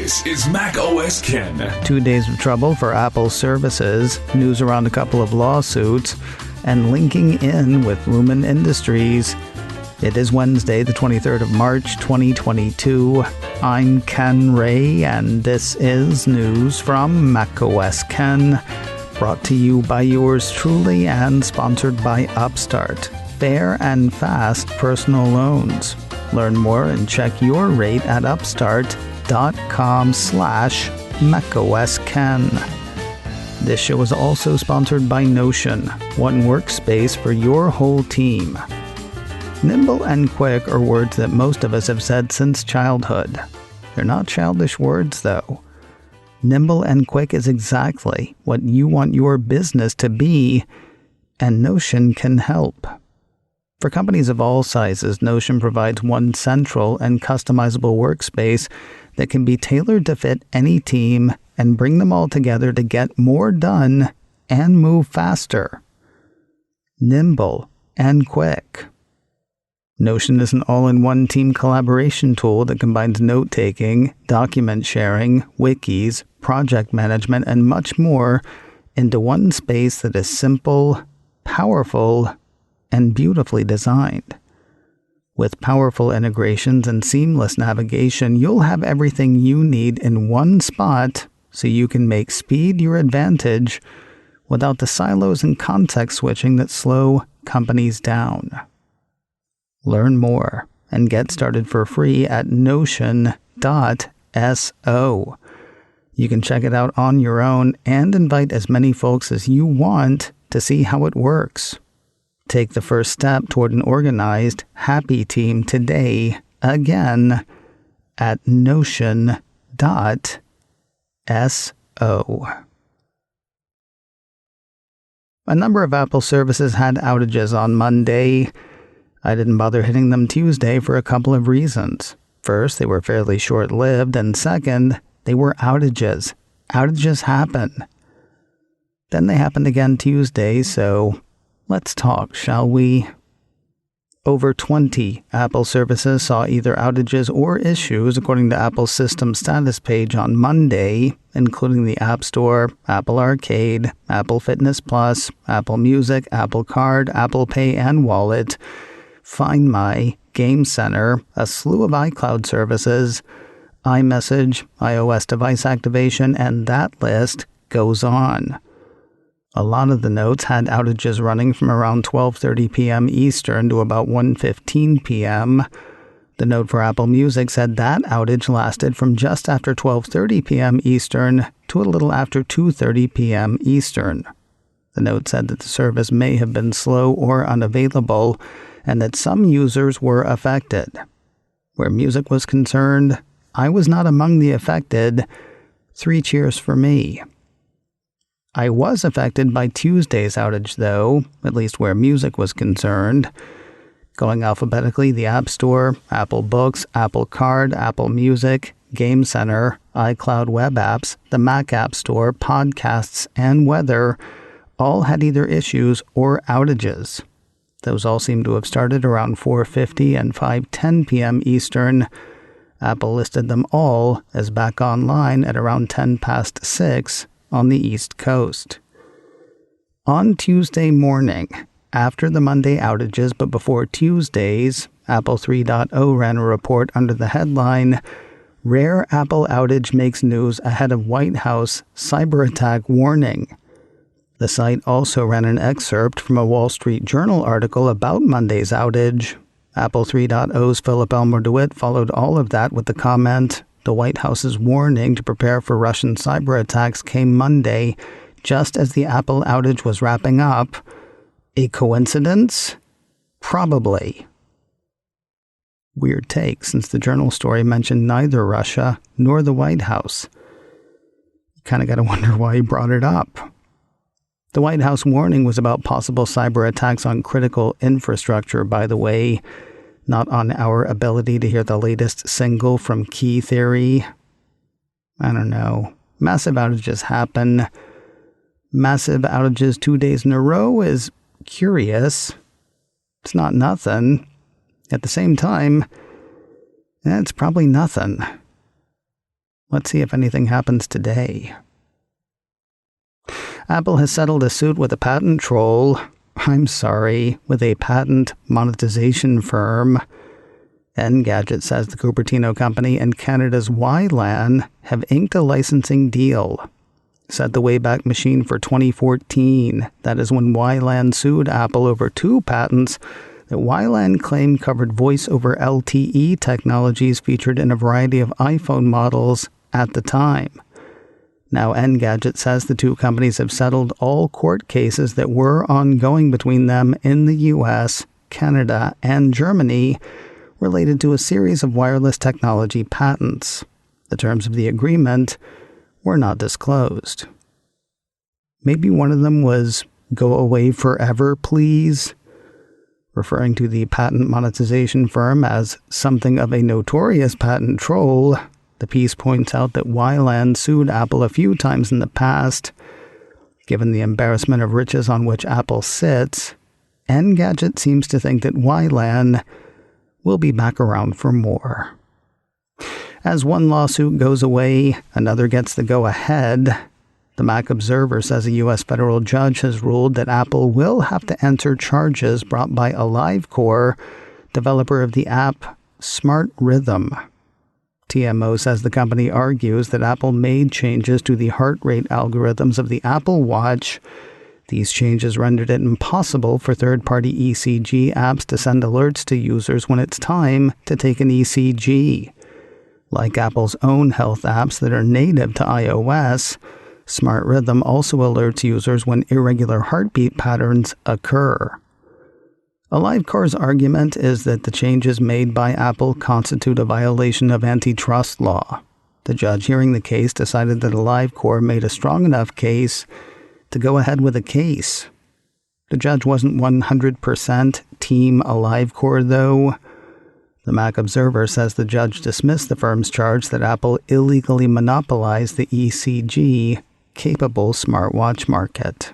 This is Mac OS Ken. 2 days of trouble for Apple services, news around a couple of lawsuits, and linking in with Lumen Industries. It is Wednesday, the 23rd of March, 2022. I'm Ken Ray, and this is news from Mac OS Ken, brought to you by yours truly and sponsored by Upstart. Fair and fast personal loans. Learn more and check your rate at upstart.com/macOSKen. This show is also sponsored by Notion, one workspace for your whole team. Nimble and quick are words that most of us have said since childhood. They're not childish words, though. Nimble and quick is exactly what you want your business to be, and Notion can help. For companies of all sizes, Notion provides one central and customizable workspace that can be tailored to fit any team and bring them all together to get more done and move faster. Nimble and quick. Notion is an all-in-one team collaboration tool that combines note-taking, document sharing, wikis, project management, and much more into one space that is simple, powerful, and beautifully designed. With powerful integrations and seamless navigation, you'll have everything you need in one spot so you can make speed your advantage without the silos and context switching that slow companies down. Learn more and get started for free at notion.so. You can check it out on your own and invite as many folks as you want to see how it works. Take the first step toward an organized, happy team today, again, at notion.so. A number of Apple services had outages on Monday. I didn't bother hitting them Tuesday for a couple of reasons. First, they were fairly short-lived, and second, they were outages. Outages happen. Then they happened again Tuesday, so let's talk, shall we? Over 20 Apple services saw either outages or issues, according to Apple's system status page on Monday, including the App Store, Apple Arcade, Apple Fitness Plus, Apple Music, Apple Card, Apple Pay and Wallet, Find My, Game Center, a slew of iCloud services, iMessage, iOS device activation, and that list goes on. A lot of the notes had outages running from around 12:30 p.m. Eastern to about 1:15 p.m. The note for Apple Music said that outage lasted from just after 12:30 p.m. Eastern to a little after 2:30 p.m. Eastern. The note said that the service may have been slow or unavailable, and that some users were affected. Where music was concerned, I was not among the affected. 3 cheers for me. I was affected by Tuesday's outage, though, at least where music was concerned. Going alphabetically, the App Store, Apple Books, Apple Card, Apple Music, Game Center, iCloud Web Apps, the Mac App Store, Podcasts, and Weather all had either issues or outages. Those all seem to have started around 4:50 and 5:10 p.m. Eastern. Apple listed them all as back online at around 10 past 6 on the East Coast. On Tuesday morning, after the Monday outages but before Tuesday's, Apple 3.0 ran a report under the headline, "Rare Apple Outage Makes News Ahead of White House Cyber Attack Warning." The site also ran an excerpt from a Wall Street Journal article about Monday's outage. Apple 3.0's Philip Elmer DeWitt followed all of that with the comment, "The White House's warning to prepare for Russian cyber attacks came Monday, just as the Apple outage was wrapping up. A coincidence? Probably." Weird take, since the Journal story mentioned neither Russia nor the White House. You kind of got to wonder why he brought it up. The White House warning was about possible cyber attacks on critical infrastructure, by the way, not on our ability to hear the latest single from Key Theory. I don't know. Massive outages happen. Massive outages 2 days in a row is curious. It's not nothing. At the same time, it's probably nothing. Let's see if anything happens today. Apple has settled a suit with a patent troll. With a patent monetization firm. Engadget says the Cupertino company and Canada's WiLAN have inked a licensing deal. Said the Wayback Machine for 2014. That is when WiLAN sued Apple over 2 patents that WiLAN claimed covered voice over LTE technologies featured in a variety of iPhone models at the time. Now, Engadget says the 2 companies have settled all court cases that were ongoing between them in the U.S., Canada, and Germany related to a series of wireless technology patents. The terms of the agreement were not disclosed. Maybe one of them was "go away forever, please," referring to the patent monetization firm as something of a notorious patent troll. The piece points out that WiLAN sued Apple a few times in the past. Given the embarrassment of riches on which Apple sits, Engadget seems to think that WiLAN will be back around for more. As one lawsuit goes away, another gets the go-ahead. The Mac Observer says a U.S. federal judge has ruled that Apple will have to answer charges brought by AliveCor, developer of the app Smart Rhythm. TMO says the company argues that Apple made changes to the heart rate algorithms of the Apple Watch. These changes rendered it impossible for third-party ECG apps to send alerts to users when it's time to take an ECG. Like Apple's own health apps that are native to iOS, Smart Rhythm also alerts users when irregular heartbeat patterns occur. AliveCor's argument is that the changes made by Apple constitute a violation of antitrust law. The judge hearing the case decided that AliveCor made a strong enough case to go ahead with the case. The judge wasn't 100% team AliveCor, though. The Mac Observer says the judge dismissed the firm's charge that Apple illegally monopolized the ECG-capable smartwatch market.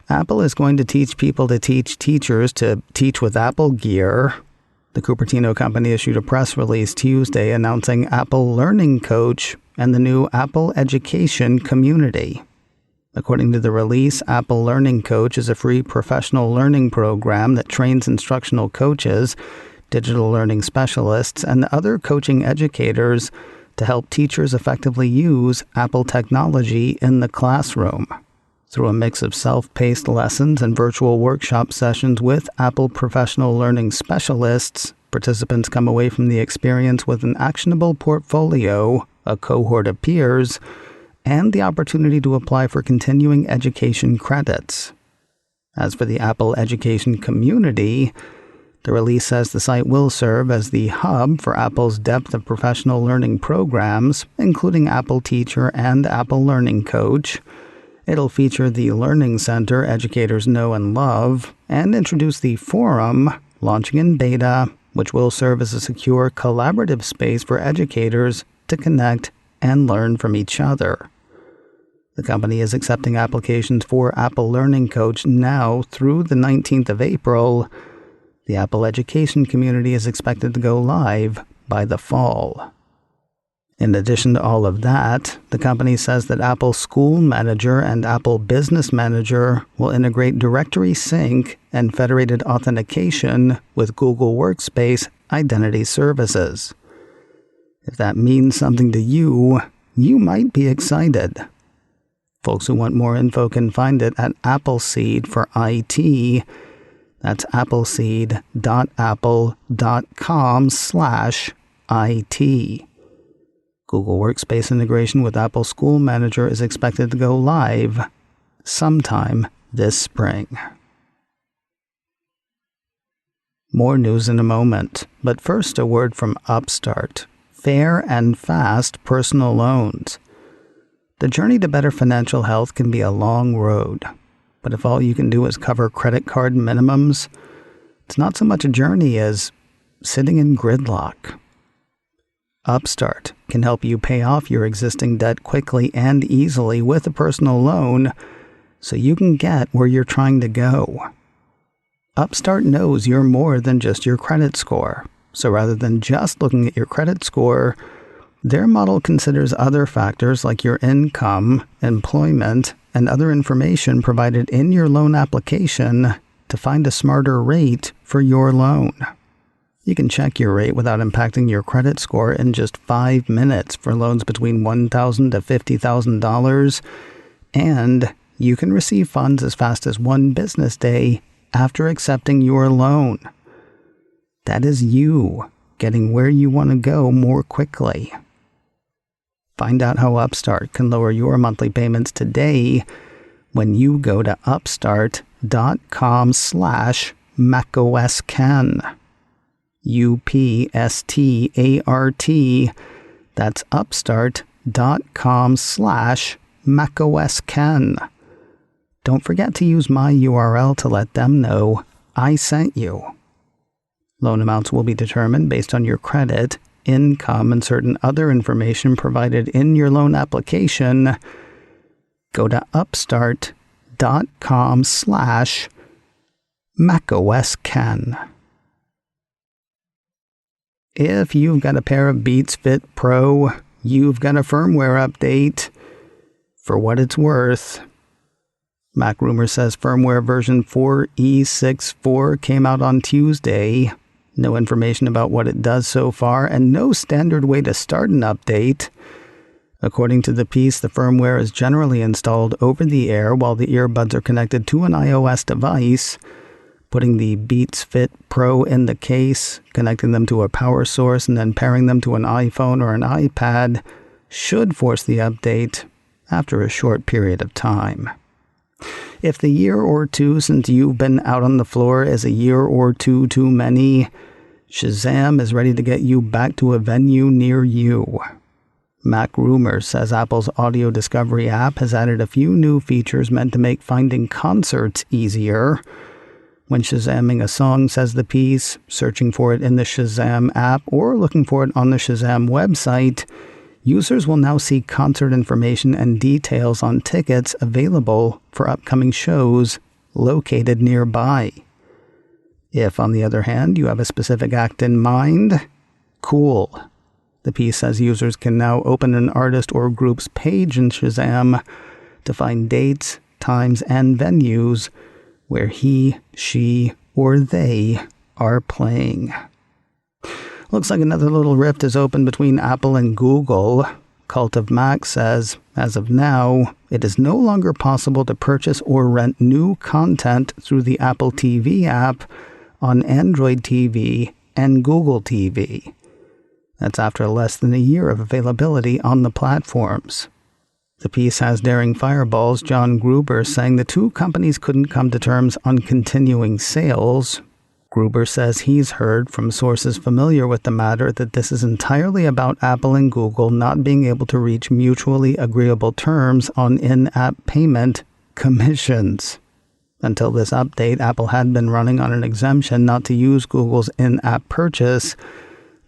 Apple is going to teach people to teach teachers to teach with Apple gear. The Cupertino company issued a press release Tuesday announcing Apple Learning Coach and the new Apple Education Community. According to the release, Apple Learning Coach is a free professional learning program that trains instructional coaches, digital learning specialists, and other coaching educators to help teachers effectively use Apple technology in the classroom. Through a mix of self-paced lessons and virtual workshop sessions with Apple professional learning specialists, participants come away from the experience with an actionable portfolio, a cohort of peers, and the opportunity to apply for continuing education credits. As for the Apple Education Community, the release says the site will serve as the hub for Apple's depth of professional learning programs, including Apple Teacher and Apple Learning Coach. It'll feature the Learning Center educators know and love, and introduce the Forum, launching in beta, which will serve as a secure, collaborative space for educators to connect and learn from each other. The company is accepting applications for Apple Learning Coach now through the 19th of April. The Apple Education Community is expected to go live by the fall. In addition to all of that, the company says that Apple School Manager and Apple Business Manager will integrate directory sync and federated authentication with Google Workspace identity services. If that means something to you, you might be excited. Folks who want more info can find it at Appleseed for IT. That's appleseed.apple.com/IT. Google Workspace integration with Apple School Manager is expected to go live sometime this spring. More news in a moment, but first a word from Upstart. Fair and fast personal loans. The journey to better financial health can be a long road, but if all you can do is cover credit card minimums, it's not so much a journey as sitting in gridlock. Upstart can help you pay off your existing debt quickly and easily with a personal loan so you can get where you're trying to go. Upstart knows you're more than just your credit score. So rather than just looking at your credit score, Their model considers other factors like your income, employment, and other information provided in your loan application to find a smarter rate for your loan. You can check your rate without impacting your credit score in just 5 minutes for loans between $1,000 to $50,000, and you can receive funds as fast as 1 business day after accepting your loan. That is you getting where you want to go more quickly. Find out how Upstart can lower your monthly payments today when you go to upstart.com/macOSKen. UPSTART. That's upstart.com/macOSKen. Don't forget to use my URL to let them know I sent you. Loan amounts will be determined based on your credit, income, and certain other information provided in your loan application. Go to upstart.com/macOSKen. If you've got a pair of Beats Fit Pro, you've got a firmware update. For what it's worth, Mac Rumor says firmware version 4E64 came out on Tuesday. No information about what it does so far, and no standard way to start an update. According to the piece, the firmware is generally installed over the air while the earbuds are connected to an iOS device. Putting the Beats Fit Pro in the case, connecting them to a power source, and then pairing them to an iPhone or an iPad should force the update after a short period of time. If the year or two since you've been out on the floor is a year or two too many, Shazam is ready to get you back to a venue near you. Mac Rumor says Apple's audio discovery app has added a few new features meant to make finding concerts easier. When Shazamming a song, says the piece, searching for it in the Shazam app or looking for it on the Shazam website, users will now see concert information and details on tickets available for upcoming shows located nearby. If, on the other hand, you have a specific act in mind, cool. The piece says users can now open an artist or group's page in Shazam to find dates, times, and venues where he, she, or they are playing. Looks like another little rift is open between Apple and Google. Cult of Mac says, as of now, it is no longer possible to purchase or rent new content through the Apple TV app on Android TV and Google TV. That's after less than a year of availability on the platforms. The piece has Daring Fireball's John Gruber saying the two companies couldn't come to terms on continuing sales. Gruber says he's heard from sources familiar with the matter that this is entirely about Apple and Google not being able to reach mutually agreeable terms on in-app payment commissions. Until this update, Apple had been running on an exemption not to use Google's in-app purchase.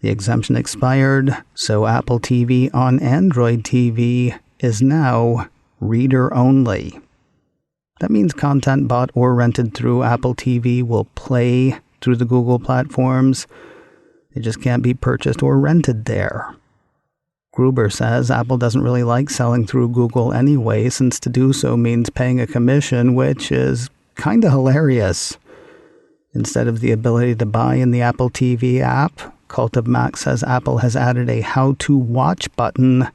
The exemption expired, so Apple TV on Android TV is now reader-only. That means content bought or rented through Apple TV will play through the Google platforms. It just can't be purchased or rented there. Gruber says Apple doesn't really like selling through Google anyway, since to do so means paying a commission, which is kinda hilarious. Instead of the ability to buy in the Apple TV app, Cult of Mac says Apple has added a How to Watch button.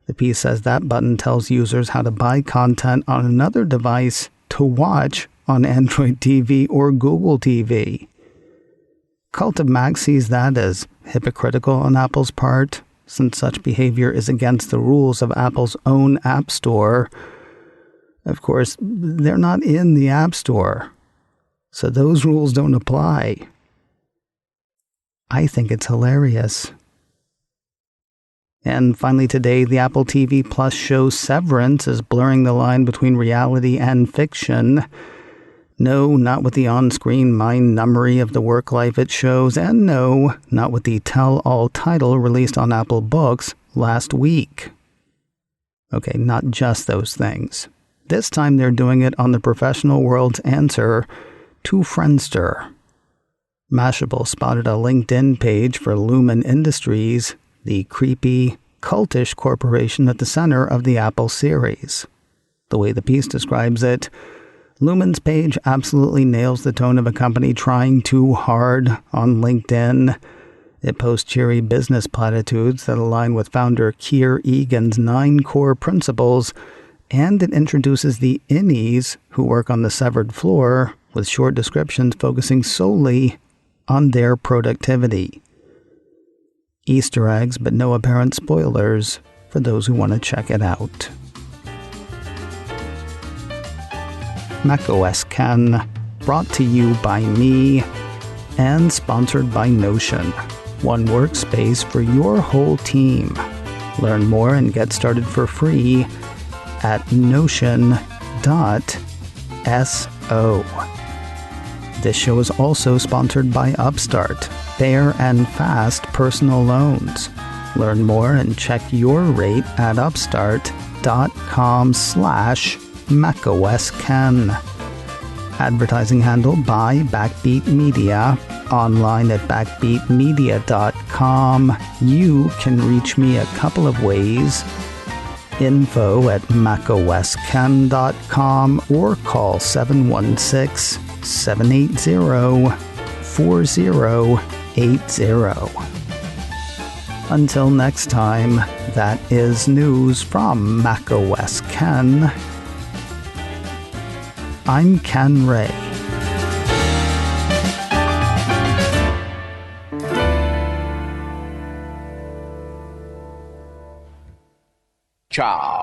The piece says that button tells users how to buy content on another device to watch on Android TV or Google TV. Cult of Mac sees that as hypocritical on Apple's part, since such behavior is against the rules of Apple's own App Store. Of course, they're not in the App Store, so those rules don't apply. I think it's hilarious. And finally today, the Apple TV Plus show Severance is blurring the line between reality and fiction. No, not with the on-screen mind-numbery of the work life it shows, and no, not with the tell-all title released on Apple Books last week. Okay, not just those things. This time they're doing it on the professional world's answer to Friendster. Mashable spotted a LinkedIn page for Lumen Industries, the creepy, cultish corporation at the center of the Apple series. The way the piece describes it, Lumen's page absolutely nails the tone of a company trying too hard on LinkedIn. It posts cheery business platitudes that align with founder Keir Egan's 9 core principles, and it introduces the innies who work on the severed floor with short descriptions focusing solely on their productivity. Easter eggs, but no apparent spoilers for those who want to check it out. macOS Ken, brought to you by me and sponsored by Notion, one workspace for your whole team. Learn more and get started for free at notion.so. This show is also sponsored by Upstart, fair and fast personal loans. Learn more and check your rate at upstart.com/macOSken. Advertising handled by Backbeat Media. Online at backbeatmedia.com. You can reach me a couple of ways. info@macosken.com or call 716-780-4080. Until next time, that is news from macOS Ken. I'm Ken Ray. Ciao.